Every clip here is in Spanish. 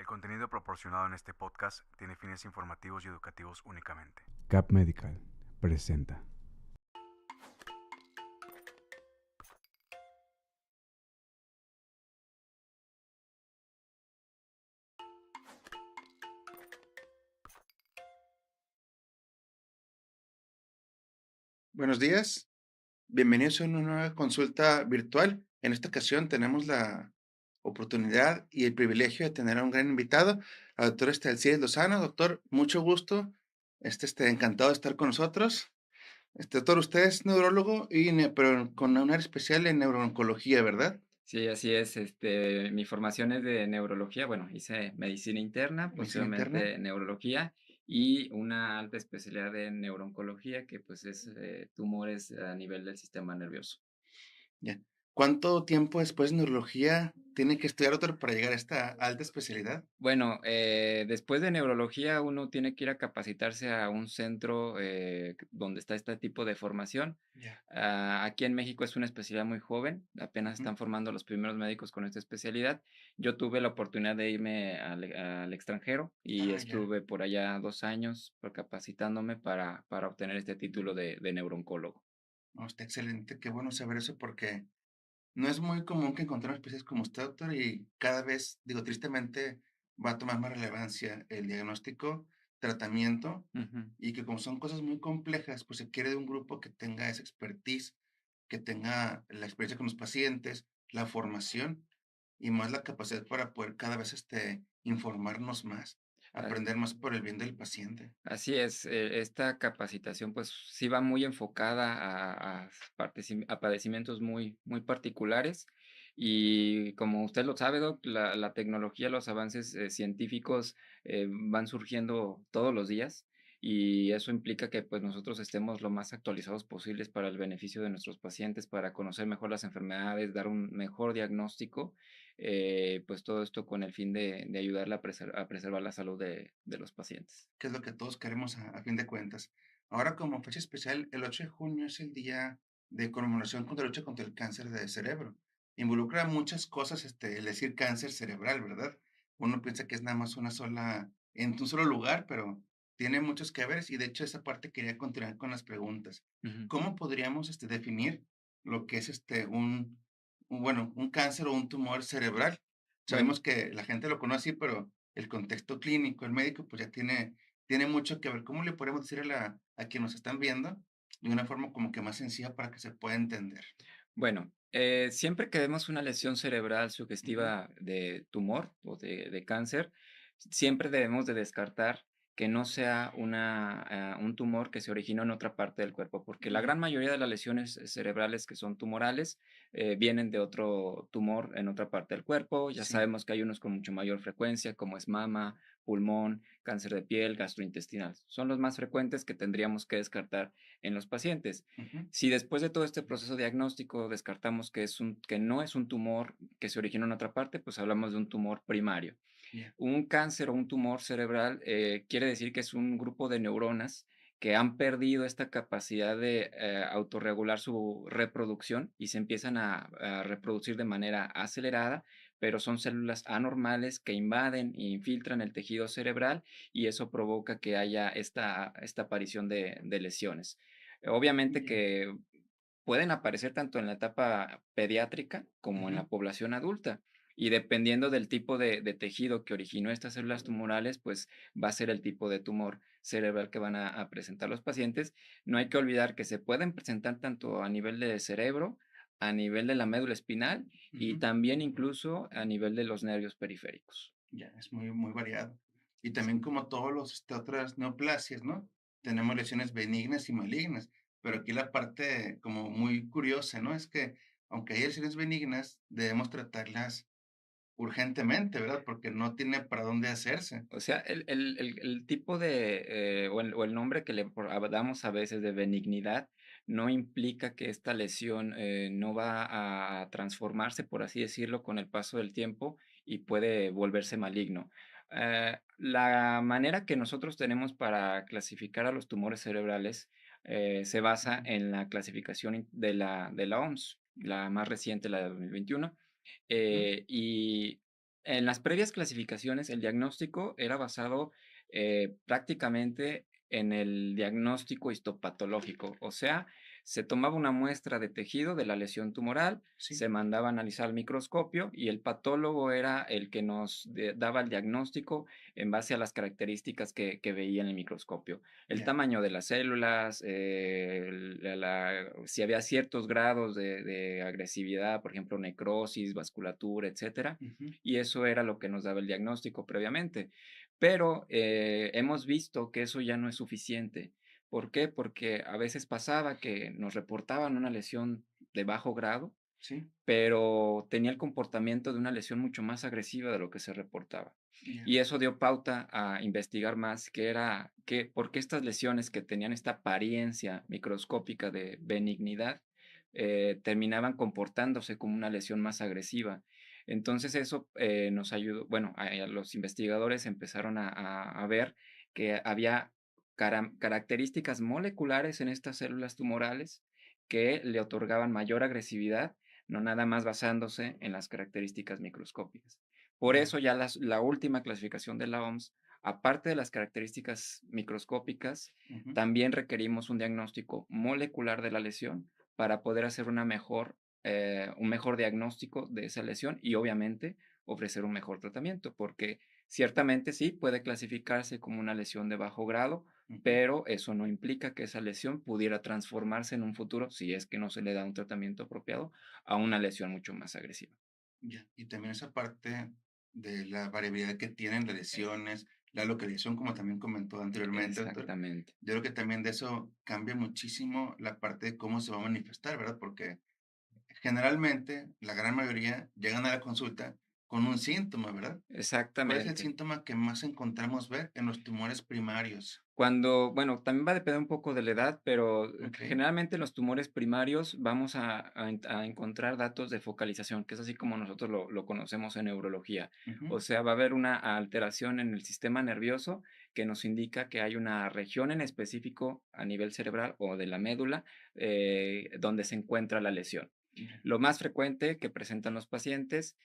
El contenido proporcionado en este podcast tiene fines informativos y educativos únicamente. Cap Medical presenta. Buenos días, bienvenidos a una nueva consulta virtual. En esta ocasión tenemos la oportunidad y el privilegio de tener a un gran invitado, al doctor Alcides Lozano. Doctor, mucho gusto. Encantado de estar con nosotros. Doctor, usted es neurólogo pero con un área especial en neurooncología, ¿verdad? Sí, así es. Mi formación es de neurología. Bueno, hice medicina interna, Medicina interna. posteriormente neurología y una alta especialidad en neurooncología, que pues es tumores a nivel del sistema nervioso. Ya. ¿Cuánto tiempo después de neurología tiene que estudiar, doctor, para llegar a esta alta especialidad? Bueno, después de neurología uno tiene que ir a capacitarse a un centro donde está este tipo de formación. Ya. Aquí en México es una especialidad muy joven, apenas Ujú. están formando los primeros médicos con esta especialidad. Yo tuve la oportunidad de irme al extranjero y Ah, ya. estuve por allá 2 años capacitándome para obtener este título de neurooncólogo. No, está excelente. Qué bueno saber eso porque no es muy común que encontremos especies como usted, doctor, y cada vez, digo, tristemente, va a tomar más relevancia el diagnóstico, tratamiento, Ujú. y que como son cosas muy complejas, pues se quiere de un grupo que tenga esa expertise, que tenga la experiencia con los pacientes, la formación y más la capacidad para poder cada vez informarnos más, aprender más por el bien del paciente. Así es, esta capacitación, pues, sí va muy enfocada a padecimientos muy particulares, y como usted lo sabe, Doc, la tecnología, los avances, científicos, van surgiendo todos los días, y eso implica que, pues, nosotros estemos lo más actualizados posibles para el beneficio de nuestros pacientes, para conocer mejor las enfermedades, dar un mejor diagnóstico, pues, todo esto con el fin de ayudarle a preservar la salud de los pacientes. Que es lo que todos queremos a fin de cuentas. Ahora, como fecha especial, el 8 de junio es el día de conmemoración contra la lucha contra el cáncer de cerebro. Involucra muchas cosas, el decir cáncer cerebral, ¿verdad? Uno piensa que es nada más una sola, en un solo lugar, pero tiene muchos que ver y de hecho esa parte quería continuar con las preguntas. Ujú. ¿Cómo podríamos definir lo que es bueno, un cáncer o un tumor cerebral? Bueno, Sabemos que la gente lo conoce así, pero el contexto clínico, el médico, pues ya tiene mucho que ver. ¿Cómo le podemos decir a quien nos están viendo de una forma como que más sencilla para que se pueda entender? bueno, siempre que vemos una lesión cerebral Ujú. sugestiva de tumor o de cáncer, siempre debemos de descartar que no sea un tumor que se originó en otra parte del cuerpo, porque la Ya. gran mayoría de las lesiones cerebrales que son tumorales vienen de otro tumor en otra parte del cuerpo. Ya Sí. sabemos que hay unos con mucho mayor frecuencia, como es mama, pulmón, cáncer de piel, gastrointestinal. Son los más frecuentes que tendríamos que descartar en los pacientes. Ujú. Si después de todo este proceso diagnóstico descartamos que no es un tumor que se originó en otra parte, pues hablamos de un tumor primario. Ya. Un cáncer o un tumor cerebral quiere decir que es un grupo de neuronas que han perdido esta capacidad de autorregular su reproducción y se empiezan a reproducir de manera acelerada, pero son células anormales que invaden e infiltran el tejido cerebral y eso provoca que haya esta aparición de lesiones. Obviamente Ya. que pueden aparecer tanto en la etapa pediátrica como en Ujú. la población adulta. Y dependiendo del tipo de tejido que originó estas células tumorales, pues va a ser el tipo de tumor cerebral que van a presentar los pacientes. No hay que olvidar que se pueden presentar tanto a nivel de cerebro, a nivel de la médula espinal y Ujú. también incluso a nivel de los nervios periféricos. Ya, es muy variado. Y también como todos otras neoplasias, ¿no? Tenemos lesiones benignas y malignas, pero aquí la parte como muy curiosa, ¿no? Es que aunque hay lesiones benignas, debemos tratarlas urgentemente, ¿verdad? Porque no tiene para dónde hacerse. O sea, el tipo o el nombre que damos a veces de benignidad no implica que esta lesión no va a transformarse, por así decirlo, con el paso del tiempo y puede volverse maligno. La manera que nosotros tenemos para clasificar a los tumores cerebrales se basa Ujú. en la clasificación de la OMS, la más reciente, la de 2021. Ujú. Y En las previas clasificaciones, el diagnóstico era basado, prácticamente en el diagnóstico histopatológico, o sea, se tomaba una muestra de tejido de la lesión tumoral, Sí, se mandaba a analizar al microscopio y el patólogo era el que nos daba el diagnóstico en base a las características que veía en el microscopio. El ya. tamaño de las células, si había ciertos grados de agresividad, por ejemplo, necrosis, vasculatura, etcétera, Ujú, y eso era lo que nos daba el diagnóstico previamente. Pero hemos visto que eso ya no es suficiente. ¿Por qué? Porque a veces pasaba que nos reportaban una lesión de bajo grado, sí, pero tenía el comportamiento de una lesión mucho más agresiva de lo que se reportaba. ya. Y eso dio pauta a investigar más por qué estas lesiones que tenían esta apariencia microscópica de benignidad terminaban comportándose como una lesión más agresiva. Entonces eso nos ayudó, bueno, a los investigadores empezaron a ver que había características moleculares en estas células tumorales que le otorgaban mayor agresividad, no nada más basándose en las características microscópicas. Por Ya, eso ya la última clasificación de la OMS, aparte de las características microscópicas, ujú, también requerimos un diagnóstico molecular de la lesión para poder hacer un mejor diagnóstico de esa lesión y obviamente ofrecer un mejor tratamiento, porque ciertamente sí puede clasificarse como una lesión de bajo grado, ujú, pero eso no implica que esa lesión pudiera transformarse en un futuro, si es que no se le da un tratamiento apropiado, a una lesión mucho más agresiva. ya. Y también esa parte de la variabilidad que tienen las lesiones, la localización, como también comentó anteriormente, doctor. Exactamente. Yo creo que también de eso cambia muchísimo la parte de cómo se va a manifestar, ¿verdad? Porque generalmente, la gran mayoría llegan a la consulta con un síntoma, ¿verdad? ¿Cuál es el Exactamente. síntoma que más encontramos ver en los tumores primarios? Bueno, también va a depender un poco de la edad, pero Okey, generalmente en los tumores primarios vamos a encontrar datos de focalización, que es así como nosotros lo conocemos en neurología. ujú, O sea, va a haber una alteración en el sistema nervioso que nos indica que hay una región en específico a nivel cerebral o de la médula donde se encuentra la lesión. ya, Lo más frecuente que presentan los pacientes,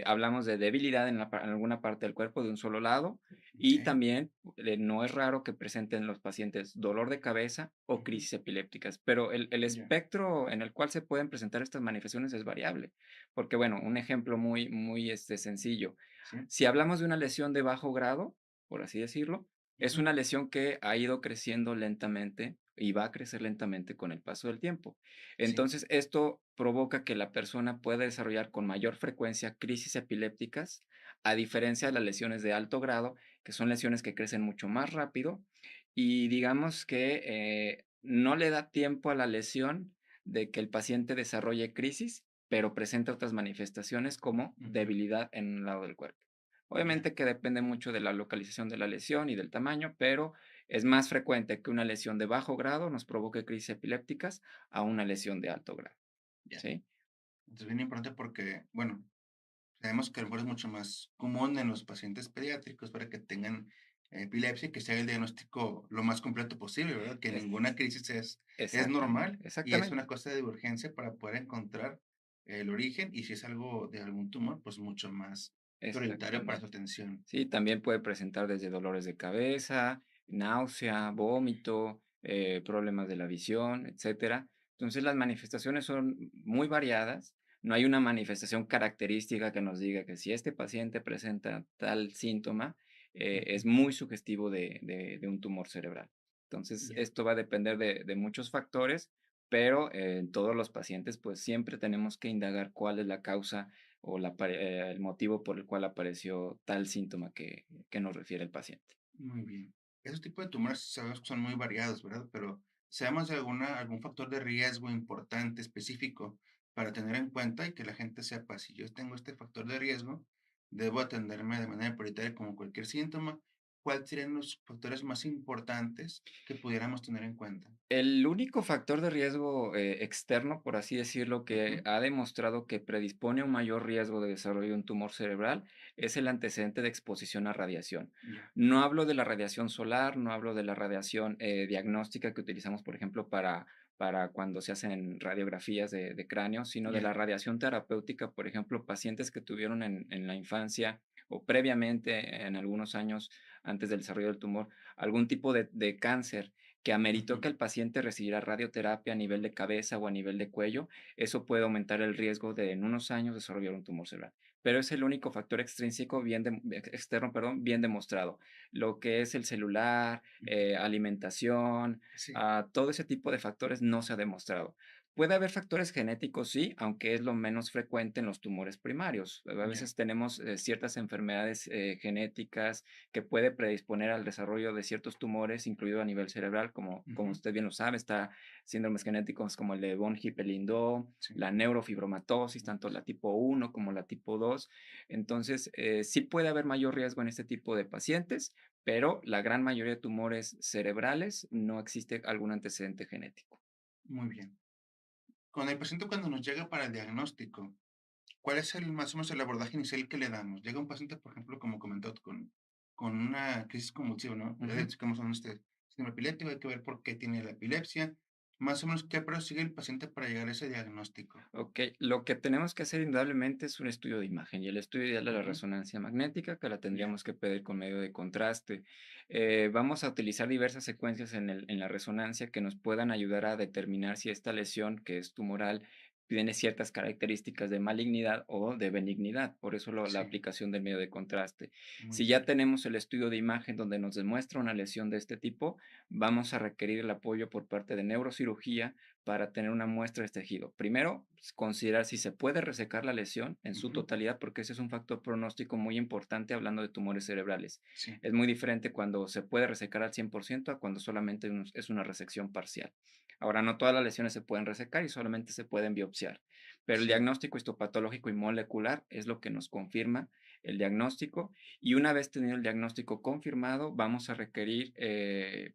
hablamos de debilidad en alguna parte del cuerpo de un solo lado, y okey, también no es raro que presenten los pacientes dolor de cabeza o ujú, crisis epilépticas, pero el ya, espectro en el cual se pueden presentar estas manifestaciones es variable. Porque, bueno, un ejemplo muy sencillo. sí, Si hablamos de una lesión de bajo grado, por así decirlo, es ujú, una lesión que ha ido creciendo lentamente y va a crecer lentamente con el paso del tiempo. sí, Entonces, esto provoca que la persona pueda desarrollar con mayor frecuencia crisis epilépticas, a diferencia de las lesiones de alto grado, que son lesiones que crecen mucho más rápido y digamos que no le da tiempo a la lesión de que el paciente desarrolle crisis, pero presenta otras manifestaciones como ujú, debilidad en un lado del cuerpo. ya, Obviamente que depende mucho de la localización de la lesión y del tamaño, pero es más frecuente que una lesión de bajo grado nos provoque crisis epilépticas a una lesión de alto grado, ya. ¿sí? Entonces, bien importante porque, bueno, sabemos que a lo mejor es mucho más común en los pacientes pediátricos para que tengan epilepsia y que se haga el diagnóstico lo más completo posible, ¿verdad? Que Es ninguna crisis es exactamente, normal y es una exactamente, cosa de urgencia para poder encontrar el origen y si es algo de algún tumor, pues mucho más prioritario para su exactamente. atención. Sí, también puede presentar desde dolores de cabeza, náusea, vómito, problemas de la visión, etcétera. Entonces, las manifestaciones son muy variadas. No hay una manifestación característica que nos diga que si este paciente presenta tal síntoma, Ujú, es muy sugestivo de un tumor cerebral. Entonces, ya, esto va a depender de muchos factores, pero en todos los pacientes, pues siempre tenemos que indagar cuál es la causa o el motivo por el cual apareció tal síntoma que nos refiere el paciente. muy bien. Esos tipos de tumores sabemos que son muy variados, ¿verdad? Pero ¿sabemos de algún factor de riesgo importante, específico, para tener en cuenta y que la gente sepa, si yo tengo este factor de riesgo, debo atenderme de manera prioritaria como cualquier síntoma? ¿Cuáles serían los factores más importantes que pudiéramos tener en cuenta? El único factor de riesgo externo, por así decirlo, que Ujú, ha demostrado que predispone a un mayor riesgo de desarrollo de un tumor cerebral es el antecedente de exposición a radiación. ya, No hablo de la radiación solar, no hablo de la radiación diagnóstica que utilizamos, por ejemplo, para cuando se hacen radiografías de cráneo, sino de Ya. la radiación terapéutica, por ejemplo, pacientes que tuvieron en la infancia o previamente en algunos años antes del desarrollo del tumor, algún tipo de cáncer que ameritó Ujú. que el paciente recibiera radioterapia a nivel de cabeza o a nivel de cuello, eso puede aumentar el riesgo de en unos años desarrollar un tumor cerebral. Pero es el único factor extrínseco externo, perdón, bien demostrado. Lo que es el celular, Ujú. alimentación, Sí, todo ese tipo de factores no se ha demostrado. Puede haber factores genéticos, sí, aunque es lo menos frecuente en los tumores primarios. A ya. veces tenemos ciertas enfermedades genéticas que puede predisponer al desarrollo de ciertos tumores, incluido a nivel cerebral, como Ujú. usted bien lo sabe, está síndromes genéticos como el de von Hippel-Lindau, Sí, la neurofibromatosis, tanto la tipo 1 como la tipo 2. Entonces, sí puede haber mayor riesgo en este tipo de pacientes, pero la gran mayoría de tumores cerebrales no existe algún antecedente genético. muy bien. Con el paciente cuando nos llega para el diagnóstico, ¿cuál es el más o menos el abordaje inicial que le damos? Llega un paciente, por ejemplo, como comentó, con una crisis convulsiva, ¿no? Le Ujú. diagnosticamos un síndrome epiléptico, hay que ver por qué tiene la epilepsia. Más o menos, ¿qué prosigue el paciente para llegar a ese diagnóstico? Ok, lo que tenemos que hacer indudablemente es un estudio de imagen y el estudio ideal de la Ujú. resonancia magnética que la Ya, tendríamos que pedir con medio de contraste. Vamos a utilizar diversas secuencias en la resonancia que nos puedan ayudar a determinar si esta lesión, que es tumoral, tiene ciertas características de malignidad o de benignidad, por eso la sí, aplicación del medio de contraste. muy Si bien. ya tenemos el estudio de imagen donde nos demuestra una lesión de este tipo, vamos a requerir el apoyo por parte de neurocirugía para tener una muestra de este tejido. Primero, pues, considerar si se puede resecar la lesión en su Ujú. totalidad, porque ese es un factor pronóstico muy importante hablando de tumores cerebrales. Sí, Es muy diferente cuando se puede resecar al 100% a cuando solamente es una resección parcial. Ahora, no todas las lesiones se pueden resecar y solamente se pueden biopsiar, pero el sí, diagnóstico histopatológico y molecular es lo que nos confirma el diagnóstico y una vez tenido el diagnóstico confirmado, vamos a requerir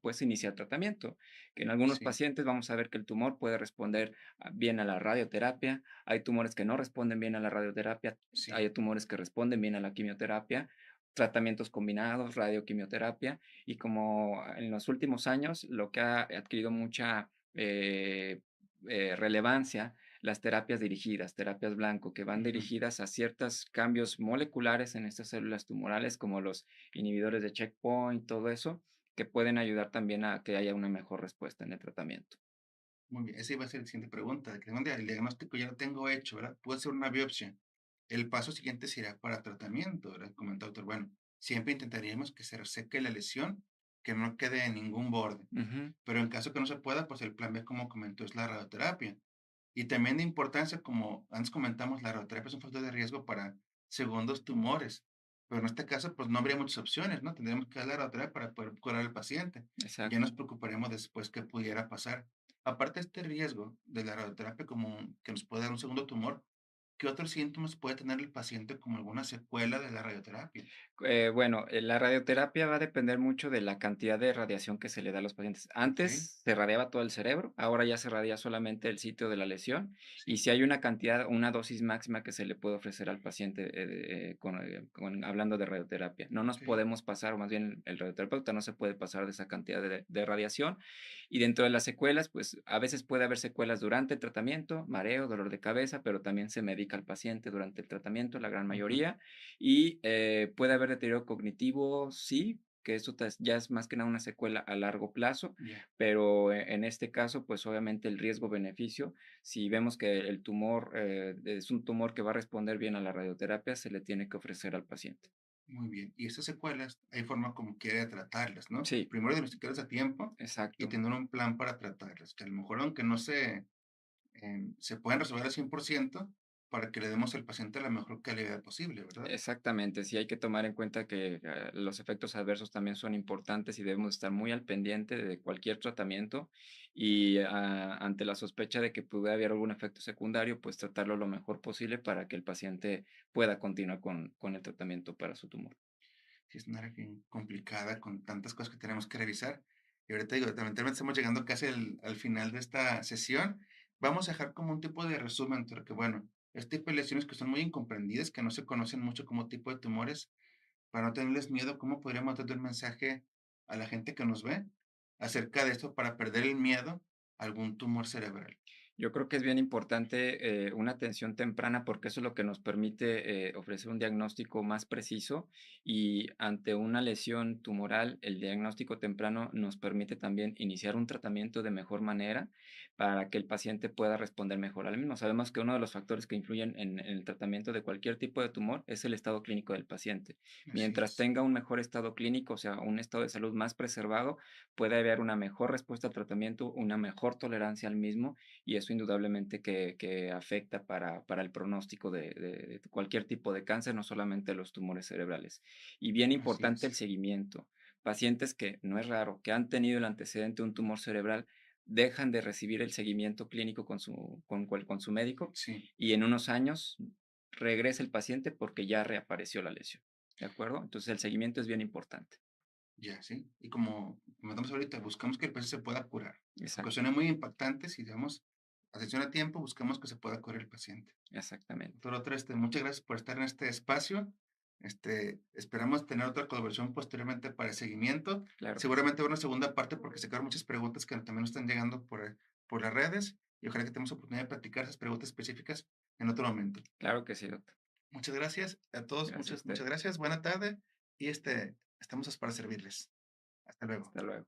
pues iniciar tratamiento que en algunos sí, pacientes vamos a ver que el tumor puede responder bien a la radioterapia, hay tumores que no responden bien a la radioterapia, sí, hay tumores que responden bien a la quimioterapia, tratamientos combinados, radioquimioterapia, y como en los últimos años lo que ha adquirido mucha relevancia, las terapias dirigidas, terapias blanco, que van ujú, dirigidas a ciertos cambios moleculares en estas células tumorales, como los inhibidores de checkpoint, todo eso, que pueden ayudar también a que haya una mejor respuesta en el tratamiento. muy bien. Esa iba a ser la siguiente pregunta. Que tengo el diagnóstico ya lo tengo hecho, ¿verdad? Puedo hacer una biopsia. El paso siguiente será para tratamiento, ¿verdad? Comentó doctor. Bueno, siempre intentaríamos que se reseque la lesión, que no quede en ningún borde. Ujú, Pero en caso que no se pueda, pues el plan B, como comentó, es la radioterapia. Y también de importancia, como antes comentamos, la radioterapia es un factor de riesgo para segundos tumores. Pero en este caso, pues no habría muchas opciones, ¿no? Tendríamos que dar la radioterapia para poder curar al paciente. Y ya exacto. nos preocuparemos después qué pudiera pasar. Aparte de este riesgo de la radioterapia como que nos puede dar un segundo tumor, ¿qué otros síntomas puede tener el paciente como alguna secuela de la radioterapia? Bueno, la radioterapia va a depender mucho de la cantidad de radiación que se le da a los pacientes. Ok, Antes se radiaba todo el cerebro, ahora ya se radia solamente el sitio de la lesión y sí, si hay una cantidad, una dosis máxima que se le puede ofrecer al paciente hablando de radioterapia. No nos ok, podemos pasar, o más bien el radioterapeuta no se puede pasar de esa cantidad de radiación y dentro de las secuelas, pues a veces puede haber secuelas durante el tratamiento, mareo, dolor de cabeza, pero también se medica al paciente durante el tratamiento, la gran ujú, mayoría y, puede haber deterioro cognitivo, sí, que eso ya es más que nada una secuela a largo plazo, ya, pero en este caso, pues, obviamente el riesgo-beneficio, si vemos que el tumor, es un tumor que va a responder bien a la radioterapia, se le tiene que ofrecer al paciente. muy bien. Y estas secuelas, hay forma como quiere tratarlas, ¿no? Sí, Primero diagnosticarlas a tiempo y exacto. tener un plan para tratarlas, que a lo mejor aunque no se pueden resolver al 100% para que le demos al paciente la mejor calidad posible, ¿verdad? Exactamente, sí hay que tomar en cuenta que los efectos adversos también son importantes y debemos estar muy al pendiente de cualquier tratamiento y ante la sospecha de que pudiera haber algún efecto secundario, pues tratarlo lo mejor posible para que el paciente pueda continuar con el tratamiento para su tumor. Sí, es una área bien complicada con tantas cosas que tenemos que revisar. Y ahorita digo, lamentablemente estamos llegando casi al final de esta sesión. Vamos a dejar como un tipo de resumen, porque bueno, este tipo de lesiones que son muy incomprendidas, que no se conocen mucho como tipo de tumores, para no tenerles miedo, ¿cómo podríamos darle un mensaje a la gente que nos ve acerca de esto para perder el miedo algún tumor cerebral? Yo creo que es bien importante una atención temprana porque eso es lo que nos permite ofrecer un diagnóstico más preciso y ante una lesión tumoral, el diagnóstico temprano nos permite también iniciar un tratamiento de mejor manera para que el paciente pueda responder mejor al mismo. Sabemos que uno de los factores que influyen en el tratamiento de cualquier tipo de tumor es el estado clínico del paciente. Así Mientras es, tenga un mejor estado clínico, o sea, un estado de salud más preservado, puede haber una mejor respuesta al tratamiento, una mejor tolerancia al mismo y eso indudablemente que afecta para el pronóstico de cualquier tipo de cáncer, no solamente los tumores cerebrales. Y bien así importante el es. seguimiento. Pacientes que, no es raro, que han tenido el antecedente de un tumor cerebral, dejan de recibir el seguimiento clínico con su médico Sí, y en unos años regresa el paciente porque ya reapareció la lesión. ¿De acuerdo? Entonces el seguimiento es bien importante. ya, sí. Y como comentamos ahorita, buscamos que el paciente se pueda curar. Aunque Exacto, suene muy impactante, si damos atención a tiempo, buscamos que se pueda curar el paciente. exactamente. Doctor Otra, muchas gracias por estar en este espacio. Esperamos tener otra colaboración posteriormente para el seguimiento. Claro que sí. Seguramente habrá una segunda parte porque se quedaron muchas preguntas que también nos están llegando por las redes y ojalá que tengamos oportunidad de platicar esas preguntas específicas en otro momento. Claro que sí, doctor. Muchas gracias a todos, Gracias a muchas usted. gracias. Buena tarde y estamos para servirles. Hasta luego. Hasta luego.